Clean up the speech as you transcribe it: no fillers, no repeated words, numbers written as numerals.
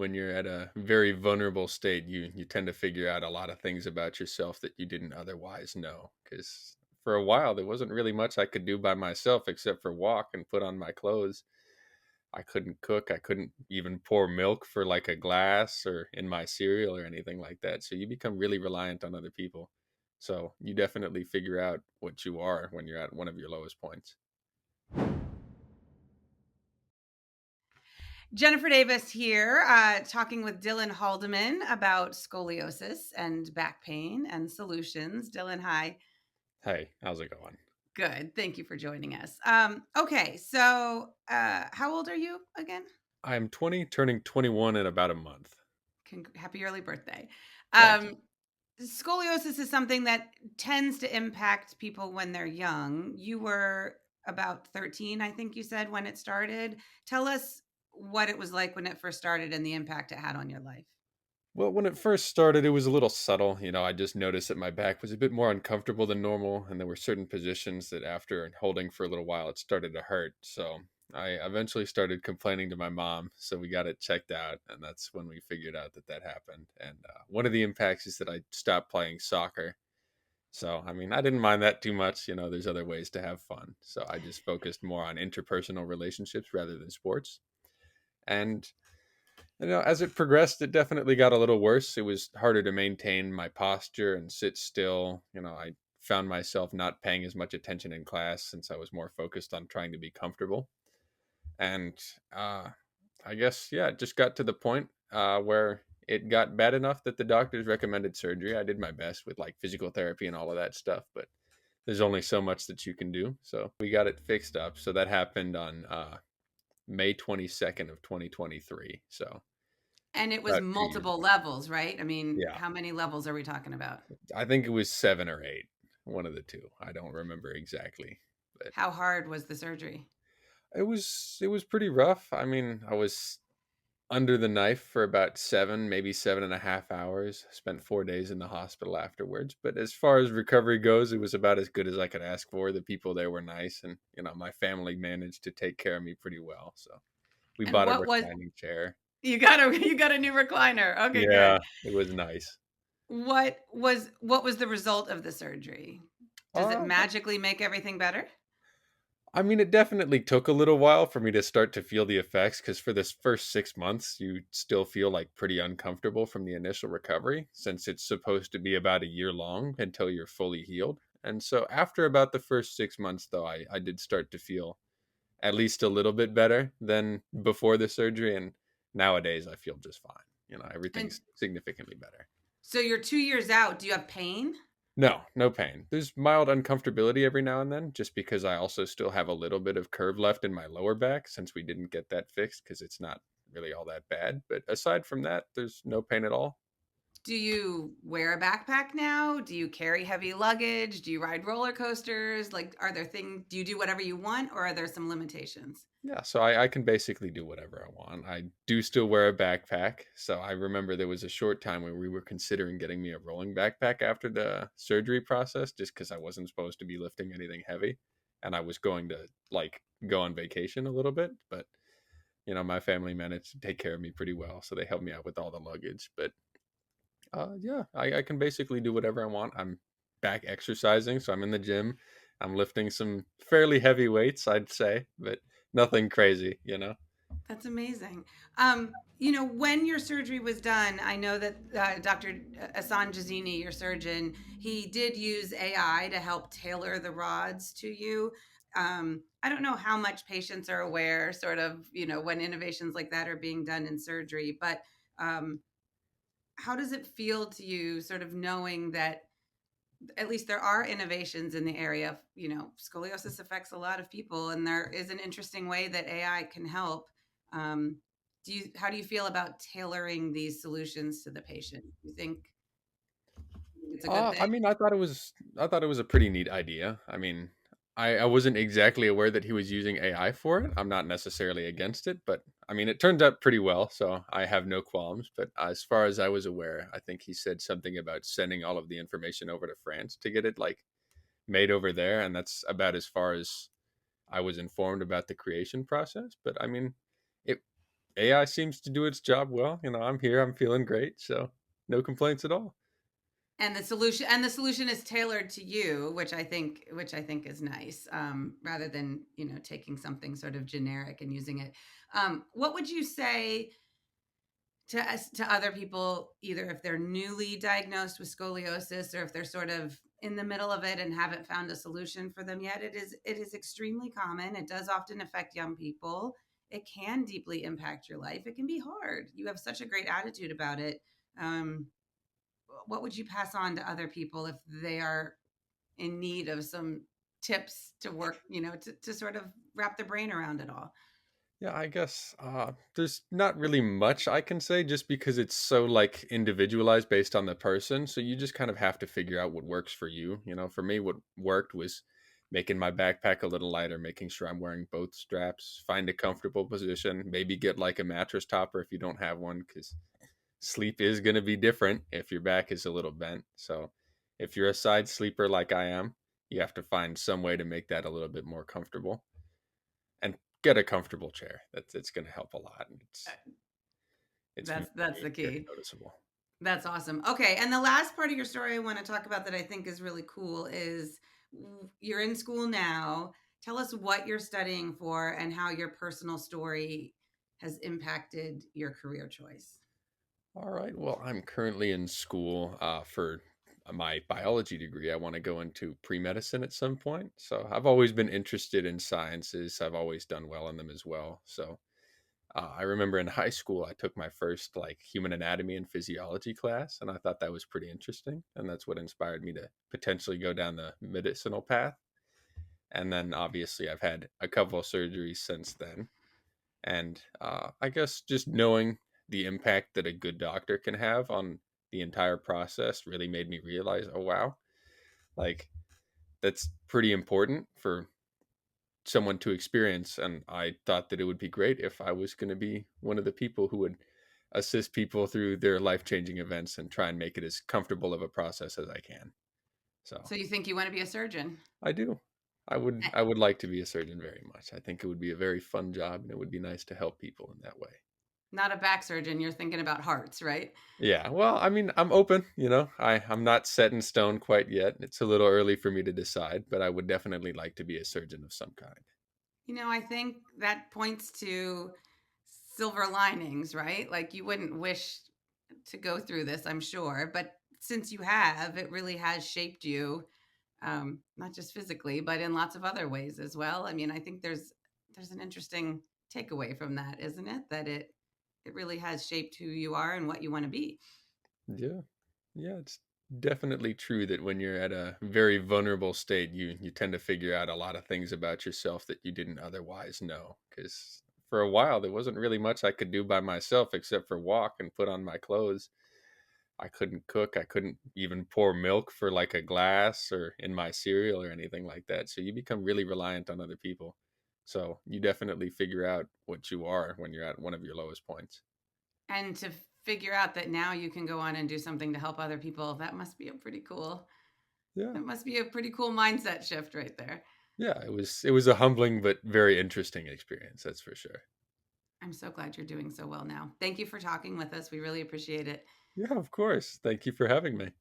When you're at a very vulnerable state, you tend to figure out a lot of things about yourself that you didn't otherwise know. Because for a while, there wasn't really much I could do by myself except for walk and put on my clothes. I couldn't cook. I couldn't even pour milk for like a glass or in my cereal or anything like that. So you become really reliant on other people. So you definitely figure out what you are when you're at one of your lowest points. Jennifer Davis here, talking with Dylan Haldeman about scoliosis and back pain and solutions. Dylan, hi. Hey, how's it going? Good. Thank you for joining us. Okay, so how old are you again? I'm 20, turning 21 in about a month. Happy early birthday. Thank you. Um, Scoliosis is something that tends to impact people when they're young. You were about 13, I think you said, when it started. Tell us what it was like when it first started and the impact it had on your life. Well, when it first started, it was a little subtle. I just noticed that my back was a bit more uncomfortable than normal, and there were certain positions that after holding for a little while, it started to hurt. So I eventually started complaining to my mom. So we got it checked out, and that's when we figured out that that happened. And one of the impacts is that I stopped playing soccer. So, I mean, I didn't mind that too much. There's other ways to have fun. So I just focused more on interpersonal relationships rather than sports. And as it progressed, it definitely got a little worse. It was harder to maintain my posture and sit still. I found myself not paying as much attention in class since I was more focused on trying to be comfortable. And uh, I guess, yeah, it just got to the point where it got bad enough that the doctors recommended surgery. I did my best with like physical therapy and all of that stuff, but there's only so much that you can do. So we got it fixed up. So that happened on May 22nd of 2023. So And it was about 2 years multiple ago. levels, right? I mean, Yeah. how many levels are we talking about? I think it was 7 or 8, one of the 2. I don't remember exactly, but How hard was the surgery? it was pretty rough. I mean, I was under the knife for about 7, maybe 7.5 hours. Spent 4 days in the hospital afterwards, but as far as recovery goes, it was about as good as I could ask for. The people there were nice, and, my family managed to take care of me pretty well, so we And bought a what was reclining chair. you got a new recliner. Okay, Yeah, good. it was nice. What was the result of the surgery? Does it Uh magically make everything better? I mean, it definitely took a little while for me to start to feel the effects because for this first 6 months, you still feel like pretty uncomfortable from the initial recovery since it's supposed to be about a year long until you're fully healed. And so, after about the first 6 months, though, I did start to feel at least a little bit better than before the surgery. And nowadays, I feel just fine. And Everything's significantly better. so you're 2 years out. Do you have pain? No, no pain. There's mild uncomfortability every now and then, just because I also still have a little bit of curve left in my lower back since we didn't get that fixed because it's not really all that bad. But aside from that, there's no pain at all. Do you wear a backpack now? Do you carry heavy luggage? Do you ride roller coasters? Like, are there things, do you do whatever you want or are there some limitations? Yeah, so I can basically do whatever I want. I do still wear a backpack. So I remember there was a short time where we were considering getting me a rolling backpack after the surgery process, just because I wasn't supposed to be lifting anything heavy. And I was going to like go on vacation a little bit. But my family managed to take care of me pretty well, so they helped me out with all the luggage. But yeah, I can basically do whatever I want. I'm back exercising, so I'm in the gym. I'm lifting some fairly heavy weights, I'd say, but nothing crazy. That's amazing. When your surgery was done, I know that Dr. Ehsan Jazini, your surgeon, he did use AI to help tailor the rods to you. I don't know how much patients are aware, sort of, when innovations like that are being done in surgery, but um, how does it feel to you, sort of knowing that at least there are innovations in the area? Scoliosis affects a lot of people, and there is an interesting way that AI can help. Um, how do you feel about tailoring these solutions to the patient? Do you think it's a good I thing? mean, I thought it was a pretty neat idea. I mean, I wasn't exactly aware that he was using AI for it. I'm not necessarily against it, but I mean, it turned out pretty well, so I have no qualms. But as far as I was aware, I think he said something about sending all of the information over to France to get it like made over there, and that's about as far as I was informed about the creation process. But I mean, it AI seems to do its job well. I'm here, I'm feeling great, so no complaints at all. And the solution is tailored to you, which I think is nice, rather than taking something sort of generic and using it. What would you say to other people, either if they're newly diagnosed with scoliosis or if they're sort of in the middle of it and haven't found a solution for them yet? It is extremely common. It does often affect young people. It can deeply impact your life. It can be hard. You have such a great attitude about it. Um, what would you pass on to other people if they are in need of some tips to work, to sort of wrap their brain around it all? Yeah, I guess there's not really much I can say just because it's so like individualized based on the person. So you just kind of have to figure out what works for you. For me, what worked was making my backpack a little lighter, making sure I'm wearing both straps, find a comfortable position, maybe get like a mattress topper if you don't have one, because sleep is going to be different if your back is a little bent. So if you're a side sleeper like I am, you have to find some way to make that a little bit more comfortable and get a comfortable chair. That's it's going to help a lot. And it's That's the very key. noticeable. That's awesome. Okay, and the last part of your story I want to talk about that I think is really cool is you're in school now. Tell us what you're studying for and how your personal story has impacted your career choice. All right. Well, I'm currently in school for my biology degree. I want to go into pre-medicine at some point. So I've always been interested in sciences. I've always done well in them as well. So I remember in high school, I took my first like human anatomy and physiology class, and I thought that was pretty interesting. And that's what inspired me to potentially go down the medicinal path. And then obviously, I've had a couple of surgeries since then. And I guess just knowing the impact that a good doctor can have on the entire process really made me realize, oh, wow, like that's pretty important for someone to experience. And I thought that it would be great if I was going to be one of the people who would assist people through their life changing events and try and make it as comfortable of a process as I can. So So you think you want to be a surgeon? I do. I would Eh, I would like to be a surgeon very much. I think it would be a very fun job and it would be nice to help people in that way. Not a back surgeon, you're thinking about hearts, right? Yeah, well, I mean, I'm open, I'm not set in stone quite yet. It's a little early for me to decide, but I would definitely like to be a surgeon of some kind. I think that points to silver linings, right? Like you wouldn't wish to go through this, I'm sure, but since you have, it really has shaped you, not just physically, but in lots of other ways as well. I mean, I think there's an interesting takeaway from that, isn't it? That it really has shaped who you are and what you want to be. Yeah. Yeah, it's definitely true that when you're at a very vulnerable state, you tend to figure out a lot of things about yourself that you didn't otherwise know. Because for a while, there wasn't really much I could do by myself except for walk and put on my clothes. I couldn't cook. I couldn't even pour milk for like a glass or in my cereal or anything like that. So you become really reliant on other people. So you definitely figure out what you are when you're at one of your lowest points. And to figure out that now you can go on and do something to help other people, that must be a pretty cool Yeah. that must be a pretty cool mindset shift right there. Yeah, it was a humbling but very interesting experience, that's for sure. I'm so glad you're doing so well now. Thank you for talking with us. We really appreciate it. Yeah, of course. Thank you for having me.